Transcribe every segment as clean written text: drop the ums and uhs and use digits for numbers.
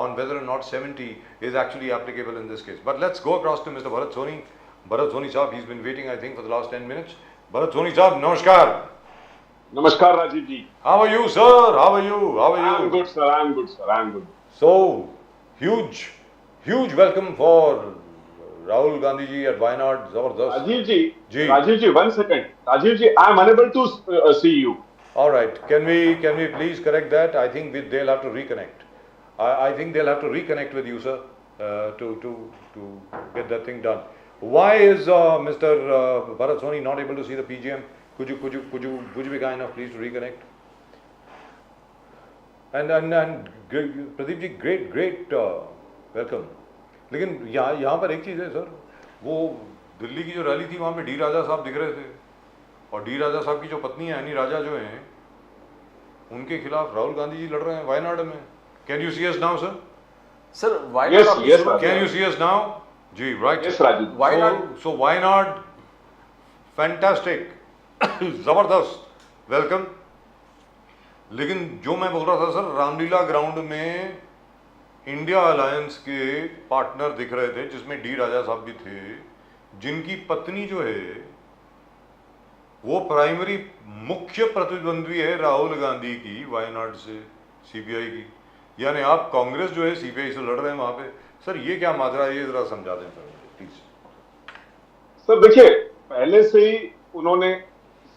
on whether or not 70 is actually applicable in this case. But let's go across to Mr. Bharat Soni. Bharat Soni Saab, he's been waiting I think for the last 10 minutes. Bharat Soni Saab, namaskar. Namaskar Rajiv ji. How are you, sir? How are you? How are you? I'm good, sir. I'm good, sir. I'm good. So, huge welcome for Rahul Gandhi ji at Wayanad. Zabardast. Rajiv ji, 1 second. Rajiv ji, I'm unable to see you. All right. Can we please correct that? I think they'll have to reconnect. I think they'll have to reconnect with you, sir, to get that thing done. Why is Mr. Bharat Soni not able to see the PGM? Could you be kind enough, please, to reconnect? And Pradeep ji, great welcome. लेकिन यहाँ पर एक चीज़ है sir, वो दिल्ली की जो rally थी वहाँ पे डी राजा साहब दिख रहे थे, और डी राजा साहब की जो पत्नी है एनी राजा जो हैं, उनके खिलाफ राहुल गांधी जी लड़ रहे हैं वायनाड में. Can you see us now sir? Sir Wayanad, yes, can you see us now? जी, right. Yes, Rajiv. Wayanad, so Wayanad, fantastic, जबरदस्त, वेलकम. लेकिन जो मैं बोल रहा था सर, रामलीला ग्राउंड में इंडिया अलायंस के पार्टनर दिख रहे थे, जिसमें डी राजा साहब भी थे, जिनकी पत्नी जो है वो प्राइमरी मुख्य प्रतिद्वंद्वी है राहुल गांधी की वायनाड से सीपीआई की. यानी आप कांग्रेस जो है सीपीआई से लड़ रहे हैं वहां पे. सर ये क्या माजरा है, ये जरा समझा दें सर प्लीज. सर देखिए, पहले से ही उन्होंने,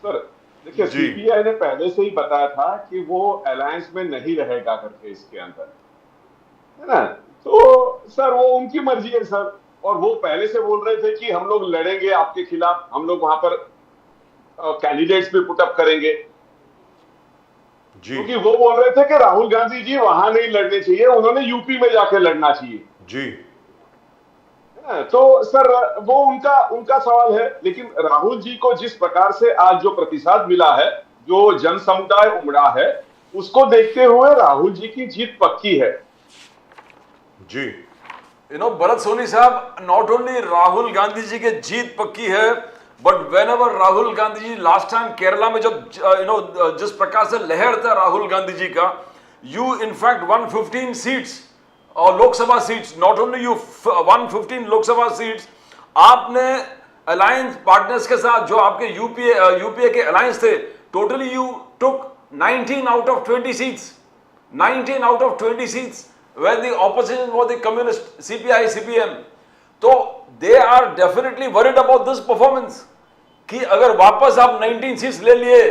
सर देखिए, सीपीआई ने पहले से ही बताया था कि वो अलायंस में नहीं रहेगा करके इसके अंदर, है ना. तो सर वो उनकी मर्जी है सर, और वो पहले से बोल रहे थे कि हम लोग लड़ेंगे आपके खिलाफ, हम लोग वहां पर कैंडिडेट्स भी पुटअप करेंगे, क्योंकि वो बोल रहे थे कि राहुल गांधी जी वहां नहीं लड़ने चाहिए, उन्होंने यूपी में जाके लड़ना चाहिए जी. तो सर वो उनका सवाल है. लेकिन राहुल जी को जिस प्रकार से आज जो प्रतिसाद मिला है, जो जन समुदाय उमड़ा है, उसको देखते हुए राहुल जी की जीत पक्की है जी. भरत सोनी साहब, नॉट ओनली राहुल गांधी जी की जीत पक्की है, but whenever Rahul Gandhi ji last time Kerala में जब जिस प्रकार से लहर था राहुल गांधी जी का, यू इनफैक्ट 115 सीट्स और Lok Sabha seats, not only you 115 Lok Sabha seats आपने अलायंस पार्टनर्स के साथ, जो आपके यूपीए के अलायंस थे, totally you took 19 out of 20 seats, 19 out of 20 seats where the opposition was the communist, CPI, CPM. तो they are definitely worried about this performance. कि अगर वापस आप 19 seats ले लिए,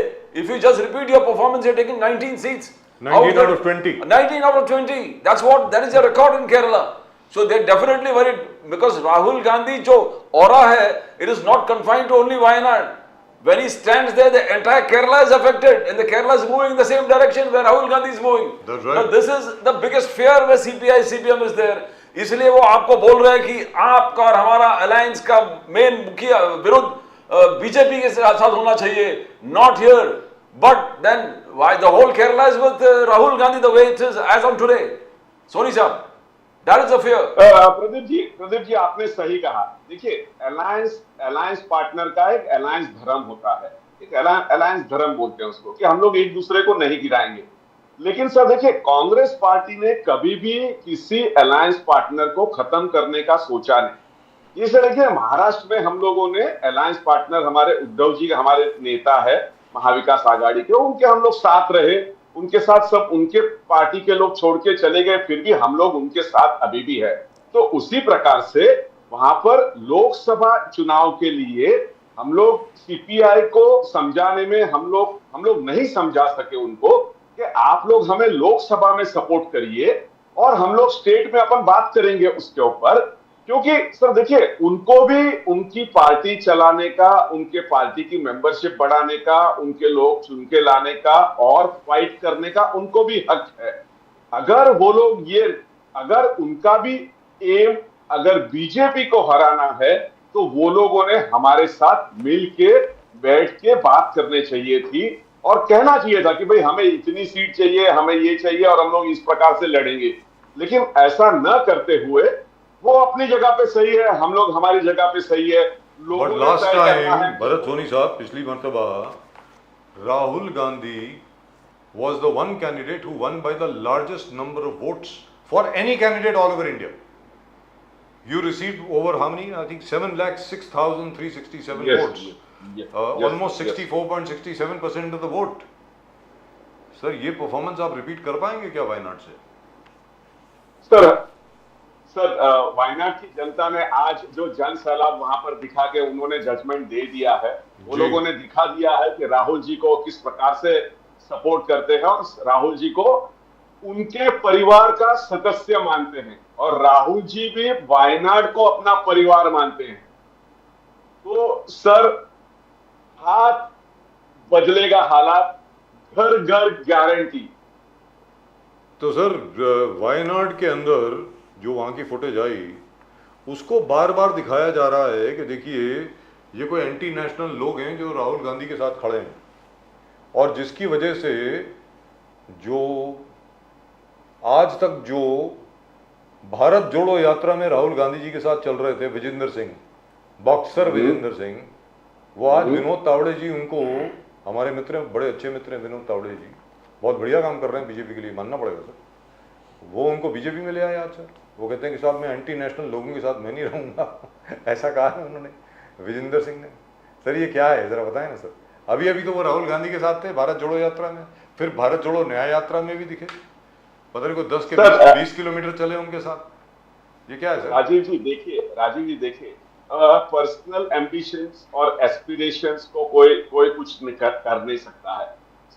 if you just repeat your performance, you're taking 19 seats. 19 out of 20. 19 out of 20. That is a record in Kerala. So they're definitely worried because Rahul Gandhi जो aura है, it is not confined to only Wayanad. When he stands there, the entire Kerala is affected, and the Kerala is moving in the same direction where Rahul Gandhi is moving. That's right. Now this is the biggest fear where CPI, CPM is there. इसलिए वो आपको बोल रहे हैं कि आपका और हमारा अलायंस का मेन मुखिया विरोध बीजेपी के साथ होना चाहिए, not here. But then why the whole Kerala is with Rahul Gandhi the way it is as on today? Soni साहब, that is the fear. Pradeep ji आपने सही कहा. देखिए, अलायंस पार्टनर का एक अलायंस धर्म होता है, एक अलायंस धर्म बोलते हैं उसको, कि हम लोग एक दूसरे को नहीं गिराएंगे. लेकिन सर देखिए, कांग्रेस पार्टी ने कभी भी किसी अलायंस पार्टनर को खत्म करने का सोचा नहीं. ये सर देखिए, महाराष्ट्र में हम लोगों ने अलायंस पार्टनर, हमारे उद्धव जी हमारे नेता है महाविकास आघाड़ी के, उनके हम लोग साथ रहे, उनके साथ सब उनके पार्टी के लोग छोड़ के चले गए, फिर भी हम लोग उनके साथ अभी भी है. तो उसी प्रकार से वहां पर लोकसभा चुनाव के लिए हम लोग सीपीआई को समझाने में हम लोग नहीं समझा सके उनको कि आप लोग हमें लोकसभा में सपोर्ट करिए और हम लोग स्टेट में अपन बात करेंगे उसके ऊपर. क्योंकि सर देखिए, उनको भी उनकी पार्टी चलाने का, उनके पार्टी की मेंबरशिप बढ़ाने का, उनके लोग चुन के लाने का और फाइट करने का उनको भी हक है. अगर उनका भी एम अगर बीजेपी को हराना है, तो वो लोगों ने हमारे साथ मिल के बैठ के बात करने चाहिए थी और कहना चाहिए था कि भाई हमें इतनी सीट चाहिए, हमें ये चाहिए और हम लोग इस प्रकार से लड़ेंगे. लेकिन ऐसा न करते हुए वो अपनी जगह पे सही है, हम लोग हमारी जगह पे सही है. But last time Bharat Soni साहब, पिछली मर्तबा Rahul Gandhi was the one candidate who won by the largest number of votes for any candidate all over India. You received over how many? I think 7,06,367 votes. yes, Almost yes. 64.67% of the vote. Sir ये performance आप repeat कर पाएंगे क्या वायनाड से? Sir Wayanad की जनता ने आज जो जन सैलाब वहां पर दिखा के उन्होंने जजमेंट दे दिया है, वो जी। लोगों ने दिखा दिया है कि राहुल जी को किस प्रकार से सपोर्ट करते हैं और राहुल जी को उनके परिवार का सदस्य मानते हैं और राहुल जी भी वायनाड को अपना परिवार मानते हैं। तो सर हाथ बदलेगा हालात, घर घर गारंटी। तो सर वायनाड के अंदर जो वहाँ की फुटेज आई उसको बार बार दिखाया जा रहा है कि देखिए ये कोई एंटी नेशनल लोग हैं जो राहुल गांधी के साथ खड़े हैं और जिसकी वजह से जो आज तक जो भारत जोड़ो यात्रा में राहुल गांधी जी के साथ चल रहे थे विजेंद्र सिंह, बॉक्सर विजेंद्र सिंह, वो आज विनोद तावड़े जी, उनको हमारे मित्र हैं, बड़े अच्छे मित्र हैं विनोद तावड़े जी, बहुत बढ़िया काम कर रहे हैं बीजेपी के लिए, मानना पड़ेगा सर। वो उनको बीजेपी में ले आए आज सर। वो कहते हैं कि साहब मैं एंटी नेशनल लोगों के साथ मैं नहीं रहूंगा ऐसा कहा है उन्होंने, विजेंद्र सिंह ने। सर ये क्या है जरा बताएं ना सर। अभी अभी तो वो राहुल गांधी के साथ थे भारत जोड़ो यात्रा में, फिर भारत जोड़ो न्याय यात्रा में भी दिखे, पता नहीं को 10 के 20 किलोमीटर चले उनके साथ। ये क्या है सर? राजीव जी देखिए पर्सनल एम्बिशंस और एस्पिरेशंस को कोई कुछ कर नहीं सकता है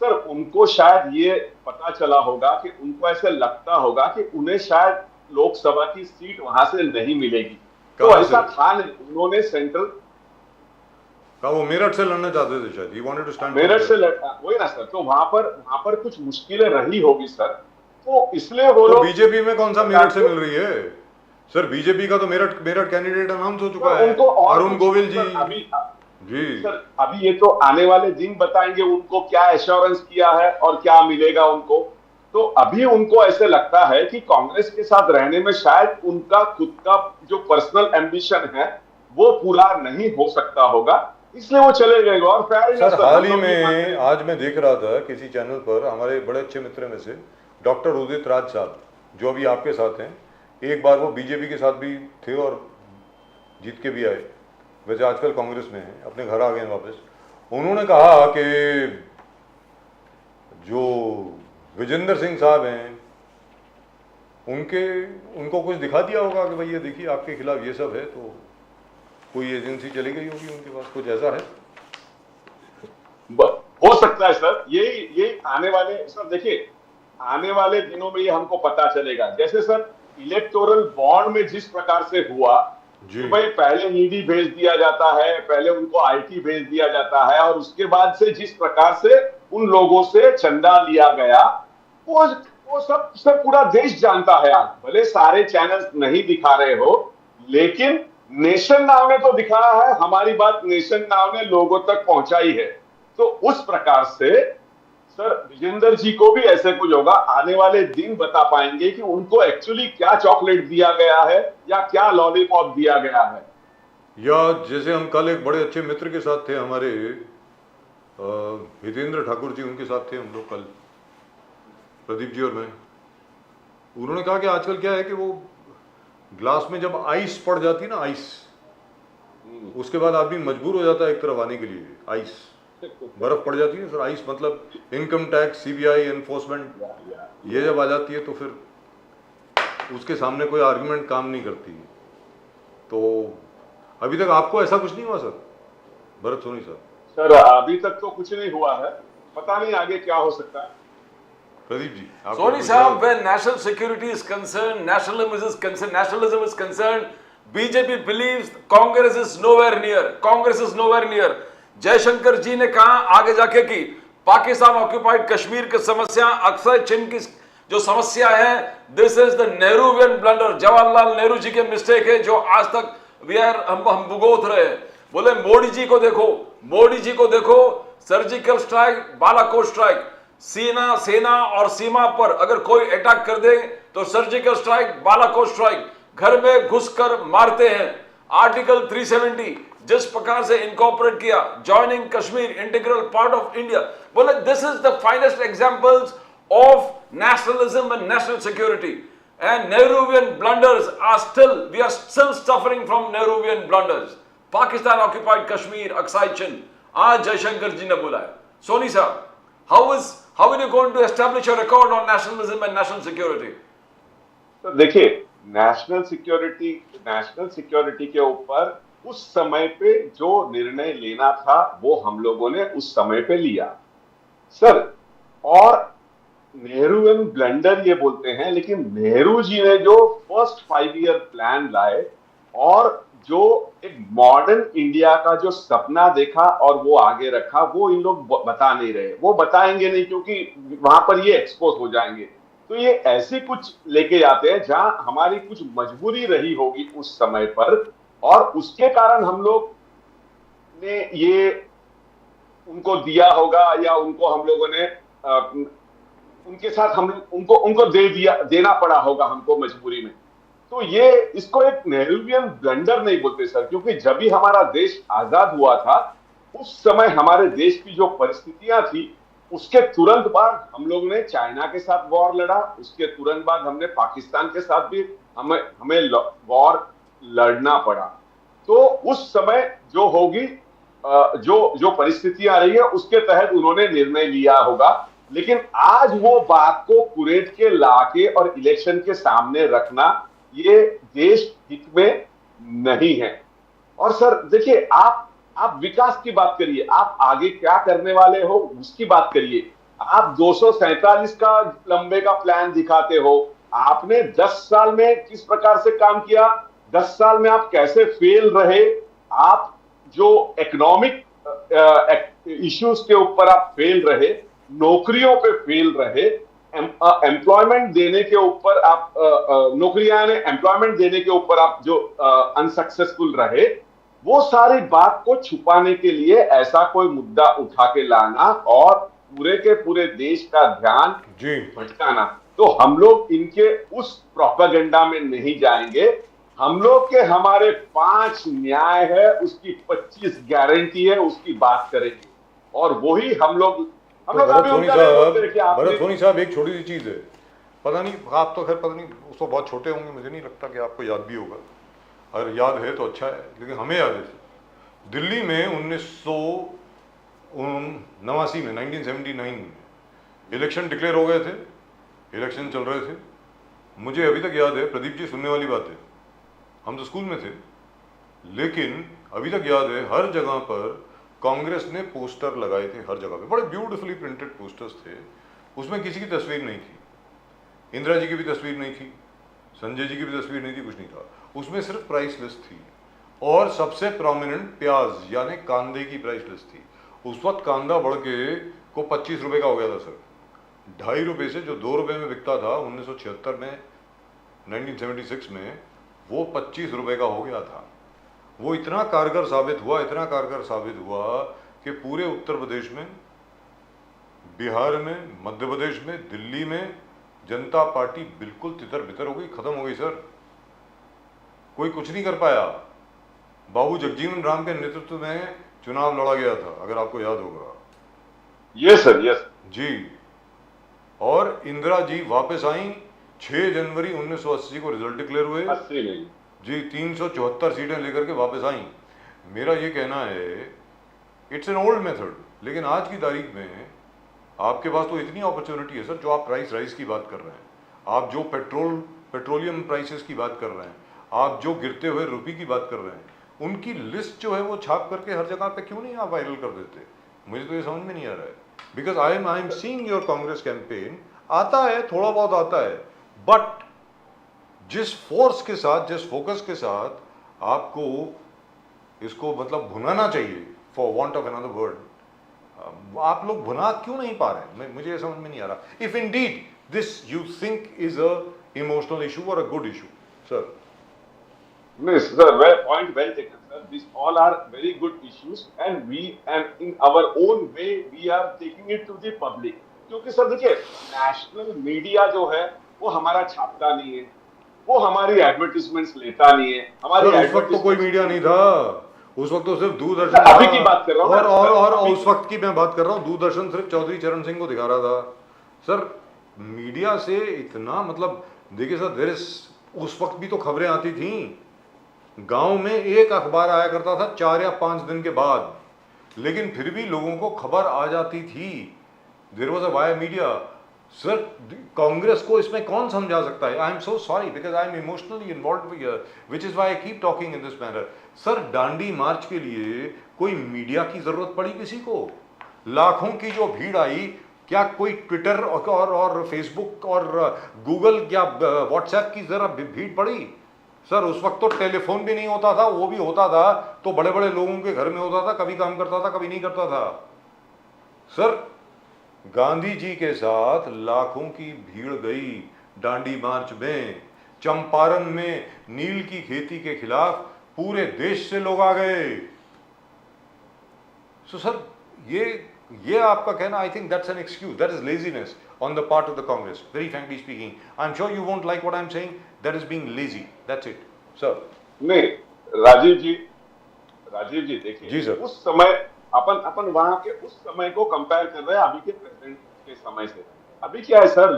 सर। उनको शायद ये पता चला होगा कि उनको ऐसे लगता होगा कि उन्हें शायद लोकसभा की सीट वहां से नहीं मिलेगी, तो ऐसा था नहीं। उन्होंने सेंट्रल का वो मेरठ से लड़ना चाहते थे शायद, he wanted to stand Meerut से वही ना सर। तो वहां पर कुछ मुश्किलें रही होगी सर, तो इसलिए वो लोग। बीजेपी में कौन सा मेरठ से मिल रही है सर? बीजेपी का तो मेरठ कैंडिडेट अनाउंस हो चुका है, अरुण गोविल जी। जी सर अभी ये तो आने वाले दिन बताएंगे उनको क्या एश्योरेंस किया है और क्या मिलेगा उनको। तो अभी उनको ऐसे लगता है कि कांग्रेस के साथ रहने में शायद उनका खुद का जो पर्सनल एम्बिशन है वो पूरा नहीं हो सकता होगा, इसलिए वो चले गए। और सर हाल ही में आज मैं देख रहा था किसी चैनल पर, हमारे बड़े अच्छे मित्र में से डॉक्टर उदित राज साहब जो अभी आपके साथ हैं, एक बार वो बीजेपी के साथ भी थे और जीत के भी आए, वैसे आजकल कांग्रेस में हैं, अपने घर आ गए हैं वापस। उन्होंने कहा कि जो विजेंद्र सिंह साहब हैं उनको कुछ दिखा दिया होगा कि भाई ये देखिए आपके खिलाफ ये सब है, तो कोई एजेंसी चली गई होगी उनके पास, कुछ ऐसा है। हो सकता है सर। यही आने वाले सर देखिए आने वाले दिनों में ये हमको पता चलेगा। जैसे सर इलेक्टोरल बॉन्ड में जिस प्रकार से हुआ कि भाई पहले ईडी भेज दिया जाता है, पहले उनको आईटी भेज दिया जाता है और उसके बाद से जिस प्रकार से उन लोगों से चंदा लिया गया, वो सब पूरा देश जानता है। आज भले सारे चैनल्स नहीं दिखा रहे हो, लेकिन नेशन नाउ ने तो दिखाया है, हमारी बात नेशन नाउ ने लोगों तक पहुंचाई है। तो उस प्रकार से सर विजेंद्र जी को भी ऐसे कुछ होगा, आने वाले दिन बता पाएंगे कि उनको एक्चुअली क्या चॉकलेट दिया गया है या क्या लॉलीपॉप दिया गया है। या जैसे हम कल एक बड़े अच्छे मित्र के साथ थे हमारे हितेंद्र ठाकुर जी, उनके साथ थे हम लोग कल, प्रदीप जी और मैं। उन्होंने कहा कि आजकल क्या है कि वो ग्लास में जब आइस पड़ जाती है ना, आइस, उसके बाद आदमी मजबूर हो जाता है एक तरफ आने के लिए। आइस बर्फ पड़ जाती है सर, आइस मतलब इनकम टैक्स, सीबीआई, एनफोर्समेंट, ये जब आ जाती है तो फिर उसके सामने कोई आर्गुमेंट काम नहीं करती। तो अभी तक आपको ऐसा कुछ नहीं हुआ sir, Bharat Soni sir? Sir अभी तक तो कुछ नहीं हुआ है, पता नहीं आगे क्या हो सकता है। Pradeep ji Soni Saab, when national security is concerned, nationalism is concerned, BJP believes Congress is nowhere near. Congress is nowhere near. Jaishankar जी ने कहा आगे जाके कि पाकिस्तान ऑक्यूपाइड कश्मीर की समस्या, अक्सर चीन की जो समस्या है, this is the Nehruvian blunder, Jawaharlal Nehru ji के मिस्टेक है जो आज तक हम भुगत रहे हैं। बोले मोदी जी को देखो, सर्जिकल स्ट्राइक, बालाकोट स्ट्राइक, सेना और सीमा पर अगर कोई अटैक कर दे तो सर्जिकल स्ट्राइक, बालाकोट स्ट्राइक, घर में घुसकर मारते हैं। आर्टिकल 370 जिस प्रकार से इनकॉर्पोरेट किया, joining Kashmir integral part of India, बोले this is the finest examples of nationalism and national security. And Nehruvian blunders are still, we are still suffering from Nehruvian blunders. Pakistan occupied Kashmir, Aksai Chin. आज जयशंकर जी ने बोला है. Soni साहब, how are you going to establish a record on nationalism and national security? तो देखिए, national security के ऊपर उस समय पे जो निर्णय लेना था वो हम लोगों ने उस समय पे लिया सर। और नेहरूवियन ब्लंडर ये बोलते हैं, लेकिन नेहरू जी ने जो फर्स्ट 5 ईयर प्लान लाए और जो एक मॉडर्न इंडिया का जो सपना देखा और वो आगे रखा, वो इन लोग बता नहीं रहे। वो बताएंगे नहीं क्योंकि वहां पर ये एक्सपोज हो जाएंगे। तो ये ऐसे कुछ लेके जाते हैं जहां हमारी कुछ मजबूरी रही होगी उस समय पर, और उसके कारण हम लोग ने ये उनको दिया होगा, या उनको हम लोगों ने उनके साथ हम उनको देना पड़ा होगा हमको मजबूरी में। तो ये इसको एक नेहरूवियन ब्लंडर नहीं बोलते सर, क्योंकि जब भी हमारा देश आजाद हुआ था उस समय हमारे देश की जो परिस्थितियां थी, उसके तुरंत बाद हम लोग ने चाइना के साथ वॉर लड़ा, उसके तुरंत बाद हमने पाकिस्तान के साथ भी हमें वॉर लड़ना पड़ा। तो उस समय जो होगी जो परिस्थितियां रही है उसके तहत उन्होंने निर्णय लिया होगा, लेकिन आज वो बात को कुरेद के लाके और इलेक्शन के सामने रखना ये देश हित में नहीं है। और सर देखिए, आप विकास की बात करिए, आप आगे क्या करने वाले हो उसकी बात करिए। आप 247 का लंबे का प्लान दिखाते हो, आपने 10 साल में किस प्रकार से काम किया, 10 साल में आप कैसे फेल रहे, आप जो इकोनॉमिक इश्यूज के ऊपर आप फेल रहे, नौकरियों पे फेल रहे, एम्प्लॉयमेंट देने के ऊपर आप नौकरियां ने एम्प्लॉयमेंट देने के ऊपर आप जो अनसक्सेसफुल रहे, वो सारी बात को छुपाने के लिए ऐसा कोई मुद्दा उठा के लाना और पूरे के पूरे देश का ध्यान भटकाना, तो हम लोग इनके उस प्रोपेगेंडा में नहीं जाएंगे। हम लोग के हमारे 5 न्याय है, उसकी 25 गारंटी है, उसकी बात करेंगे। और वही हम लोग भरत सोनी साहब, एक छोटी सी चीज है, पता नहीं आप तो खैर पता नहीं उसको बहुत छोटे होंगे, मुझे नहीं लगता कि आपको याद भी होगा, अगर याद है तो अच्छा है, लेकिन हमें याद है। दिल्ली में 1989 में 1979 में इलेक्शन डिक्लेयर हो गए थे, इलेक्शन चल रहे थे। मुझे अभी तक याद है, प्रदीप जी सुनने वाली बात है, हम तो स्कूल में थे, लेकिन अभी तक याद है हर जगह पर कांग्रेस ने पोस्टर लगाए थे, हर जगह पे बड़े ब्यूटीफुली प्रिंटेड पोस्टर्स थे। उसमें किसी की तस्वीर नहीं थी, इंदिरा जी की भी तस्वीर नहीं थी, संजय जी की भी तस्वीर नहीं थी, कुछ नहीं था। उसमें सिर्फ प्राइस लिस्ट थी और सबसे प्रोमिनेंट प्याज यानी कांदे की प्राइस लिस्ट थी। उस वक्त कांदा बढ़ के को 25 रुपए का हो गया था सर, 2.5 रुपए से जो 2 रुपए में बिकता था 1976 में, 1976 में वो 25 रुपए का हो गया था। वो इतना कारगर साबित हुआ कि पूरे उत्तर प्रदेश में, बिहार में, मध्य प्रदेश में, दिल्ली में जनता पार्टी बिल्कुल तितर बितर हो गई, खत्म हो गई सर, कोई कुछ नहीं कर पाया। बाबू जगजीवन राम के नेतृत्व में चुनाव लड़ा गया था, अगर आपको याद होगा। यस सर, यस जी। और इंदिरा जी वापस आई, 6 जनवरी 1980 को रिजल्ट डिक्लेयर हुए 80 में जी, 374 सीटें लेकर के वापस आई। मेरा ये कहना है, इट्स एन ओल्ड मेथड, लेकिन आज की तारीख में आपके पास तो इतनी अपॉर्चुनिटी है सर। जो आप प्राइस राइज की बात कर रहे हैं, आप जो पेट्रोलियम प्राइसेस की बात कर रहे हैं, आप जो गिरते हुए रुपये की बात कर रहे हैं, उनकी लिस्ट जो है वो छाप करके हर जगह पे क्यों नहीं आप वायरल कर देते? मुझे तो ये समझ में नहीं आ रहा है। Because I am seeing your Congress campaign, आता है, थोड़ा बहुत आता है, बट जिस फोर्स के साथ, जिस फोकस के साथ आपको इसको मतलब भुनाना चाहिए, for want of another word, आप लोग भुना क्यों नहीं पा रहे हैं? मुझे ये समझ में नहीं आ रहा। If indeed this you think is a emotional issue or a good issue, sir. No, sir, point well taken, sir. These all are very good issues, and in our own way we are taking it to the public. क्योंकि sir देखिए, national media जो है वो हमारा छापता नहीं है, वो हमारी एडवर्टीजमेंट्स लेता नहीं है। हमारी उस वक्त तो कोई मीडिया नहीं था, उस वक्त तो सिर्फ दूरदर्शन अभी की बात कर रहा हूँ, और उस वक्त की मैं बात कर रहा हूँ, दूरदर्शन सिर्फ चौधरी चरण सिंह को दिखा रहा था सर। मीडिया से इतना मतलब देखिए सर, देर इज उस वक्त भी तो खबरें आती थी, गांव में एक अखबार आया करता था 4 या 5 दिन के बाद, लेकिन फिर भी लोगों को खबर आ जाती थी। There was a via media. Sir, Congress को इसमें कौन समझा सकता है? I am so sorry because I am emotionally involve here, which is why I keep talking in this manner. Sir, Dandi march के लिए कोई मीडिया की जरूरत पड़ी किसी को? लाखों की जो भीड़ आई, क्या कोई ट्विटर और फेसबुक और गूगल या व्हाट्सएप की जरा भीड़ पड़ी? सर, उस वक्त तो टेलीफोन भी नहीं होता था, वो भी होता था तो बड़े बड़े लोगों के घर में होता था, कभी काम करता था कभी नहीं करता था। सर, गांधी जी के साथ लाखों की भीड़ गई दांडी मार्च में। चंपारण में नील की खेती के खिलाफ पूरे देश से लोग आ गए। सो सर, ये आपका कहना, I think that's an excuse, that is laziness on the part of the Congress, very frankly speaking. I'm sure you won't like what I'm saying. That is being lazy. That's it, sir. नहीं, राजीव जी देखिए, जी sir. उस समय अपन वहां के उस समय को compare कर रहे हैं अभी के प्रेजेंट के समय से। अभी क्या है सर,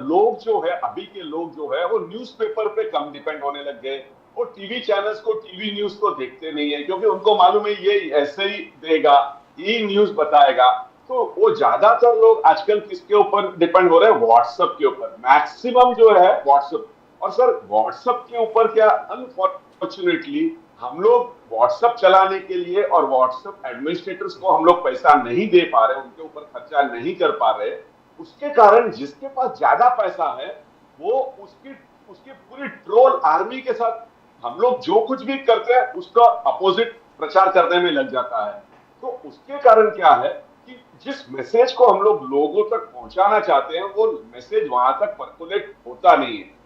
अभी के लोग जो है वो न्यूज़पेपर पे कम डिपेंड होने लग गए। वो टीवी चैनल्स को, टीवी न्यूज को देखते नहीं है, क्योंकि उनको मालूम है ये ऐसे ही देगा, ये न्यूज बताएगा। तो वो ज्यादातर लोग आजकल किसके ऊपर डिपेंड हो रहे हैं? व्हाट्सएप के ऊपर, मैक्सिमम जो है व्हाट्सएप। और सर, व्हाट्सएप के ऊपर क्या, अनफॉर्चुनेटली हम लोग व्हाट्सएप चलाने के लिए और व्हाट्सएप एडमिनिस्ट्रेटर्स को हम लोग पैसा नहीं दे पा रहे, उनके ऊपर खर्चा नहीं कर पा रहे। उसके कारण जिसके पास ज्यादा पैसा है वो उसकी पूरी ट्रोल आर्मी के साथ हम लोग जो कुछ भी करते हैं उसका अपोजिट प्रचार करने में लग जाता है। तो उसके कारण क्या है कि जिस मैसेज को हम लोग लोगों तक पहुंचाना चाहते हैं वो मैसेज वहां तक पर्कुलेट होता नहीं है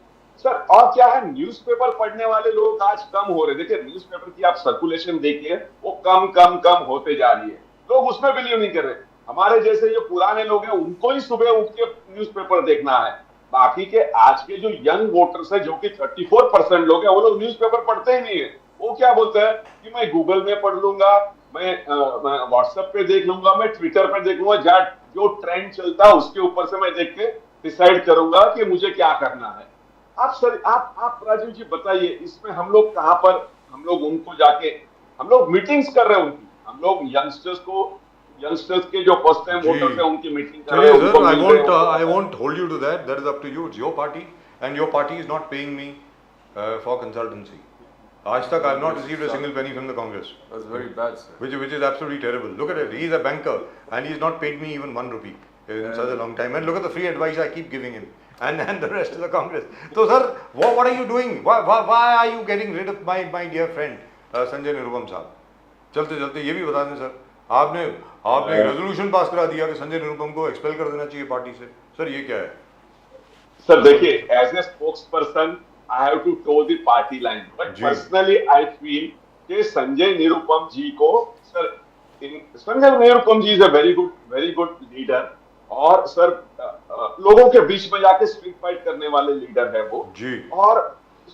सर। और क्या है, न्यूज़पेपर पढ़ने वाले लोग आज कम हो रहे। देखिए, न्यूज़पेपर की आप सर्कुलेशन देखिए, वो कम होते जा रही है। लोग उसमें बिलीव नहीं कर रहे। हमारे जैसे जो पुराने लोग हैं उनको ही सुबह उठ के न्यूज़पेपर देखना है। बाकी के आज के जो यंग वोटर्स है, जो कि 34% लोग हैं, वो लोग न्यूज़पेपर पढ़ते ही नहीं है। वो क्या बोलते हैं कि मैं गूगल में पढ़ लूंगा, मैं व्हाट्सएप पे देख लूंगा, मैं ट्विटर पे देख लूंगा, जो ट्रेंड चलता है उसके ऊपर से मैं देख के डिसाइड करूंगा कि मुझे क्या करना है। आप राजीव जी बताइए, इसमें हम लोग कहां पर, हम लोग उनको जाके हम लोग मीटिंग्स कर रहे हैं उनकी, हम लोग यंगस्टर्स के जो फर्स्ट टाइम वोटर्स हैं उनकी मीटिंग कर रहे हैं। I won't hold you to that. That is up to you. It's your party, and your party is not paying me for consultancy. आज तक I have not received a single penny from the Congress. That's very bad, sir. Which is absolutely terrible. Look at it. He is a banker, and he has not paid me even 1 rupee in such a long time. And look at the free advice I keep giving him, and the rest of the Congress. So, sir, what are you doing? Why are you getting rid of my dear friend Sanjay Nirupam साहब? चलते चलते ये भी बता दें sir, आपने resolution pass करा दिया कि संजय निरुपम को एक्सपेल कर देना चाहिए पार्टी से। सर, ये क्या है? सर देखिए, as a spokesperson I have to toe the party line, but personally I feel कि संजय निरुपम जी को, sir Sanjay Nirupam ji is a very good leader, और सर लोगों के बीच में जाके स्ट्रीट फाइट करने वाले लीडर है वो जी। और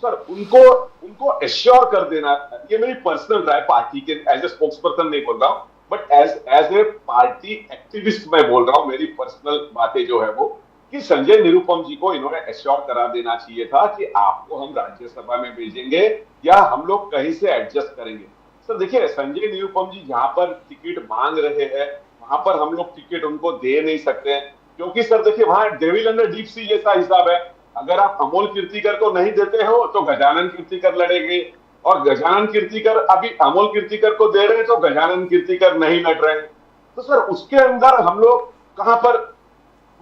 सर उनको एश्योर कर देना, ये मेरी पर्सनल राय, पार्टी के एज ए स्पोक्स पर्सन नहीं बोल रहा हूँ, but as a party activist मैं बोल रहा हूँ। मेरी पर्सनल बातें जो है वो कि संजय निरुपम जी को इन्होंने एश्योर करा देना चाहिए था कि आपको हम राज्यसभा में भेजेंगे या हम लोग कहीं से एडजस्ट करेंगे। सर देखिए, संजय निरुपम जी जहां पर टिकट मांग रहे हैं वहां पर हम लोग टिकट उनको दे नहीं सकते हैं, क्योंकि सर देखिए वहां डेविल अंडर डीप सी जैसा हिसाब है। अगर आप अमोल कीर्तिकर को नहीं देते हो तो गजानन कीर्तिकर लड़ेंगे, और गजानन कीर्तिकर अभी अमोल कीर्तिकर को दे रहे हैं तो गजानन कीर्तिकर नहीं लड़ रहे हैं। तो सर उसके अंदर हम लोग कहां पर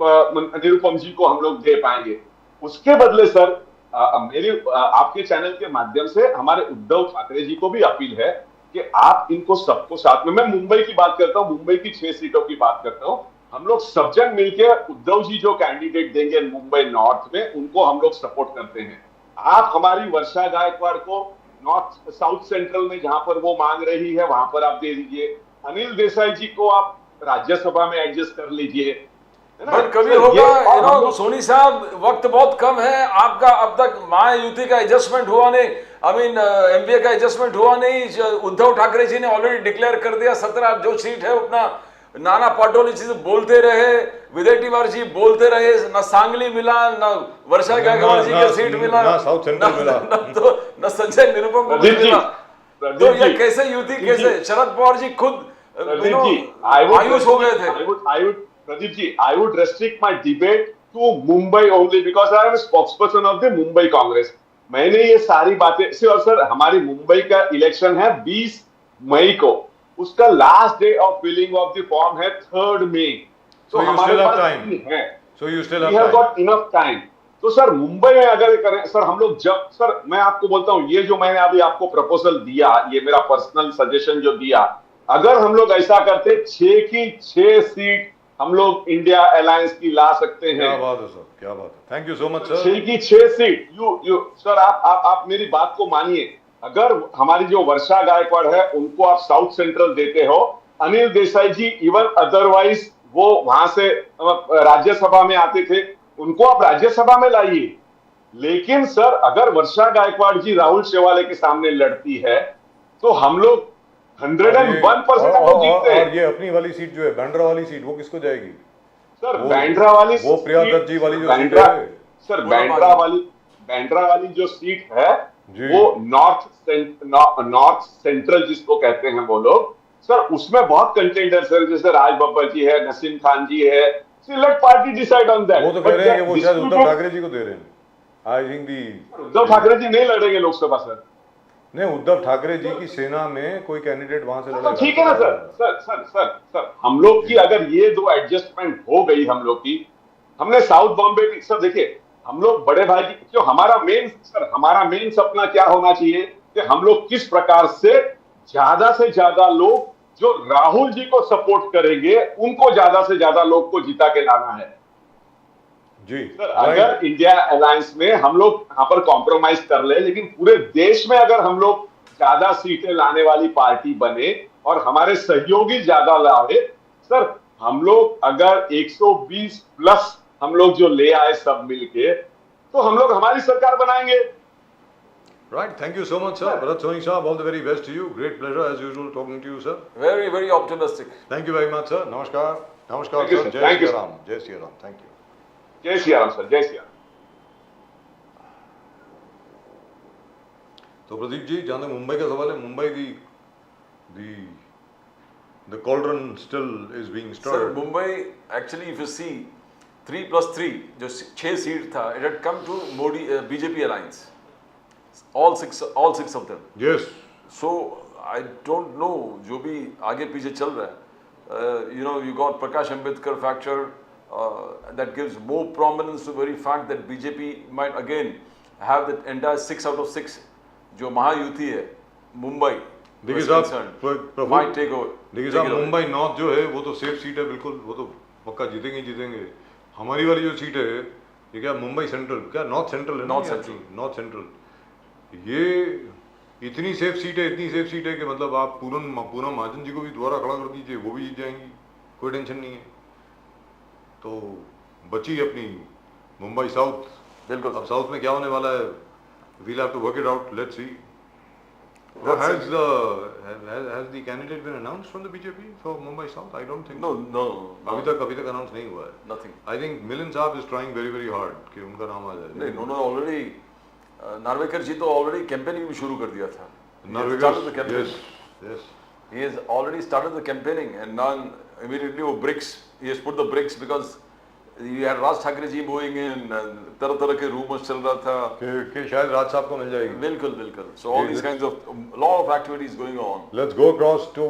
निरुपम जी को हम लोग दे पाएंगे? उसके बदले सर मेरी आपके चैनल के माध्यम से हमारे उद्धव ठाकरे जी को भी अपील है कि आप इनको सबको साथ में, मैं मुंबई की बात करता हूं, मुंबई की 6 सीटों की बात करता हूं, हम लोग सब जन मिलकर उद्धव जी जो कैंडिडेट देंगे मुंबई नॉर्थ में उनको हम लोग सपोर्ट करते हैं। आप हमारी वर्षा गायकवाड़ को नॉर्थ साउथ सेंट्रल में जहां पर वो मांग रही है वहां पर आप दे दीजिए। अनिल देसाई जी को आप राज्यसभा में एडजस्ट कर लीजिए। बट कभी होगा सोनी साहब, वक्त बहुत कम है आपका, अब तक महायुति का एडजस्टमेंट हुआ नहीं, एमपीए का एडजस्टमेंट हुआ नहीं। उद्धव ठाकरे जी ने ऑलरेडी डिक्लेयर कर दिया 17 जो सीट है अपना नाना पटोले जी बोलते रहे, विजय टिवार जी बोलते रहे, ना सांगली मिला, ना वर्षा गायकवाड़ जी का सीट मिला, ना साउथ सेंट्रल मिला, ना संजय निरुपम को प्रदीप जी, मिला। प्रदीप तो ये जी, कैसे युति, प्रदीप कैसे जी, शरद पवार जी खुद प्रदीप जी, I would मायूस हो गए थे। Pradeep ji, I would restrict my debate to Mumbai only because I am a spokesperson of the Mumbai Congress. मैंने ये सारी बातें सर हमारी मुंबई का इलेक्शन है 20 मई को, उसका last day of filling of the form है 3 मई। तो So you हमारे still have पास time. दिन है, So you still we have have time. got enough time। तो सर मुंबई में अगर करें सर, हम लोग जब सर मैं आपको बोलता हूं, ये जो मैंने अभी आपको प्रपोजल दिया, ये मेरा पर्सनल सजेशन जो दिया, अगर हम लोग ऐसा करते 6 की 6 सीट हम लोग इंडिया अलायंस की ला सकते क्या हैं। बात है सर, क्या बात है, thank you so much 6 sir. की 6 सीट यू सर, आप मेरी बात को मानिए। अगर हमारी जो वर्षा गायकवाड़ है उनको आप साउथ सेंट्रल देते हो, अनिल देसाई जी इवन अदरवाइज वो वहां से राज्यसभा में आते थे, उनको आप राज्यसभा में लाइए। लेकिन सर अगर वर्षा गायकवाड़ जी राहुल शेवाले के सामने लड़ती है तो हम लोग 101% हम लोग जीतते हैं। और ये अपनी वाली सीट जो है, बांद्रा वाली सीट, वो किसको जाएगी सर बांद्रा वाली वो प्रिया सीट- दत्त जी वाली जो सीट बांद्रा है, सर मोराबादी। बांद्रा वाली जो सीट है जी। वो नॉर्थ सेंट्रल जिसको कहते हैं वो लोग, सर उसमें बहुत कंटेंडर सर, जैसे राज बब्बर जी है, नसीम खान जी है। Let party decide on that. वो तो कह रहे हैं कि वो शायद उद्धव ठाकरे जी को दे रहे हैं। I think the Uddhav Thackeray ji नहीं लड़ेंगे लोकसभा सर। नहीं, उद्धव ठाकरे जी की सेना में कोई कैंडिडेट वहां से तो लड़ेगा। ठीक है ना सर हम लोग की अगर ये दो एडजस्टमेंट हो गई हम लोग की, हमने साउथ बॉम्बे की सर देखिए, हम लोग बड़े भाई की क्यों, हमारा मेन सपना क्या होना चाहिए कि हम लोग किस प्रकार से ज्यादा लोग जो राहुल जी को सपोर्ट करेंगे उनको ज्यादा से ज्यादा लोग को जिता के लाना है। जी सर अगर इंडिया अलायंस में हम लोग यहाँ पर कॉम्प्रोमाइज कर ले, लेकिन पूरे देश में अगर हम लोग ज्यादा सीटें लाने वाली पार्टी बने और हमारे सहयोगी ज्यादा लाए, सर हम लोग अगर 120 प्लस हम लोग जो ले आए सब मिलके, तो हम लोग हमारी सरकार बनाएंगे। Right, thank you so much sir. Bharat Soni साहब, all the very best to you. Great pleasure as usual talking to you sir. Very very optimistic. Thank you very much sir. नमस्कार नमस्कार Thank you, सर। sir. जय Thank you, Shri sir. Ram, जय Shri Ram. Thank you. जय Shri Ram sir, जय श्री राम। तो प्रदीप जी, जहाँ तक मुंबई का सवाल है, Mumbai the cauldron still is being sir stirred. Mumbai actually if you see 3+3 जो 6 सीट था, it had come to Modi BJP alliance, all six of them. Yes. So I don't know जो भी आगे पीछे चल रहा है, you got Prakash Ambedkar factor that gives more prominence to the very fact that BJP might again have that entire 6 out of 6 जो महायुति है मुंबई देखिए साहब, might take over. देखिए साहब, मुंबई नॉर्थ जो है वो तो सेफ सीट है बिल्कुल, वो तो पक्का जीतेंगे। हमारी वाली जो सीट है ये क्या मुंबई सेंट्रल, क्या नॉर्थ सेंट्रल है ना? नॉर्थ सेंट्रल ये इतनी सेफ सीट है कि मतलब आप पूनम महाजन जी को भी दोबारा खड़ा कर दीजिए, वो भी जीत जाएंगी, कोई टेंशन नहीं है। तो बची अपनी मुंबई साउथ। बिल्कुल। अब साउथ में क्या होने वाला है, we'll have to work it out, let's see. Has the candidate been announced from the BJP for Mumbai South? I don't think No, so. no, अभी तक अनाउंस नहीं हुआ है। nothing. I think मिलिंद साहब is trying very very hard कि उनका नाम आ जाए। नहीं, उन्होंने ऑलरेडी नार्वेकर जी तो ऑलरेडी कैंपेनिंग भी शुरू कर दिया था। Yes, yes. He has already started the campaigning and now immediately वो bricks, he has put the bricks because you had Raj Thakre ji moving in, तरह के rumors चल रहा था कि शायद राज साहब को मिल जाएगी। बिल्कुल। So all these kinds of lot of activities going on. Let's go across to